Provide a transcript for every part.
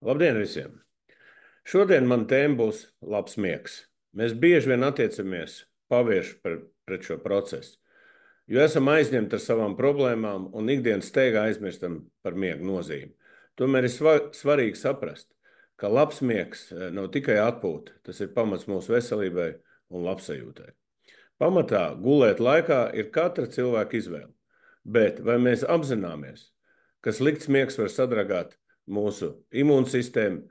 Labdien visiem! Šodien man tēma būs labs miegs. Mēs bieži vien attiecamies pavieši pret šo procesu, jo esam aizņemti ar savām problēmām un ikdienas steigā aizmirstam par miega nozīmi. Tomēr ir svarīgi saprast, ka labs miegs nav tikai atpūta, tas ir pamats mūsu veselībai un labsajūtai. Pamatā gulēt laikā ir katra cilvēka izvēle, bet vai mēs apzināmies, ka slikts miegs var sadragāt mūsu imūnsistēmu,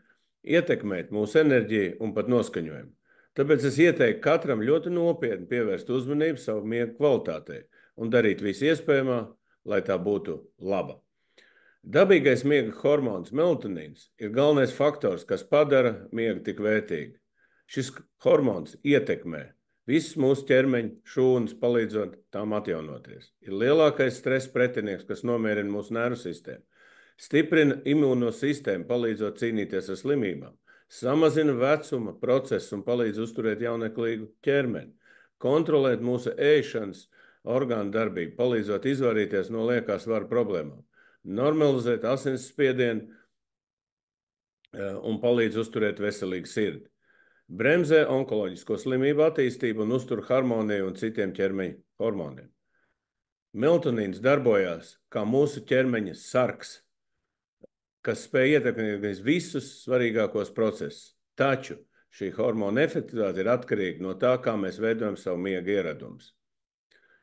ietekmēt mūsu enerģiju un pat noskaņojumu. Tāpēc es ieteiktu katram ļoti nopietni pievērst uzmanību savu miega kvalitātei un darīt visu iespējamo, lai tā būtu laba. Dabīgais miega hormons melatonīns ir galvenais faktors, kas padara miegu tik vērtīgu. Šis hormons ietekmē visus mūsu ķermeņa šūnas, palīdzot tām atjaunoties. Ir lielākais stresa pretinieks, kas nomierina mūsu nervu sistēmu. Stiprina imūno sistēmu, palīdzot cīnīties ar slimībām, samazina vecuma procesu un palīdz uzturēt jauneklīgu ķermeni, kontrolēt mūsu ēšanas orgānu darbību, palīdzot izvairīties no liekā svara problēmām, normalizēt asinsspiedienu un palīdz uzturēt veselīgu sirdi. Bremzē onkoloģisko slimību attīstību un uztur harmoniju un citiem ķermeņa hormoniem. Melatonīns darbojās kā mūsu ķermeņa sargs, kas spēj ietekmēt visus svarīgākos procesus. Taču šī hormona efektivitāte ir atkarīga no tā, kā mēs veidojam savu miega ieradumus.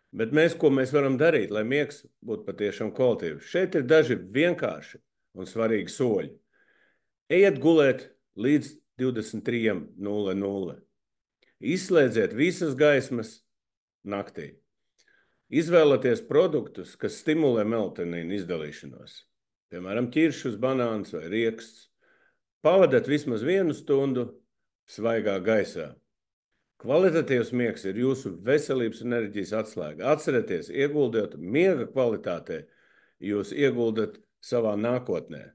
Bet ko mēs varam darīt, lai miegs būtu patiešām kvalitīvs? Šeit ir daži vienkārši un svarīgi soļi. Ejiet gulēt līdz 23:00. Izslēdziet visas gaismas naktī. Izvēlieties produktus, kas stimulē melatonīnu izdalīšanos. Piemēram, ķiršus, banānus vai rieksts. Pavadiet vismaz 1 stundu svaigā gaisā. Kvalitatīvs miegs ir jūsu veselības un enerģijas atslēga. Atcerieties, ieguldot miega kvalitātē, jūs ieguldat savā nākotnē.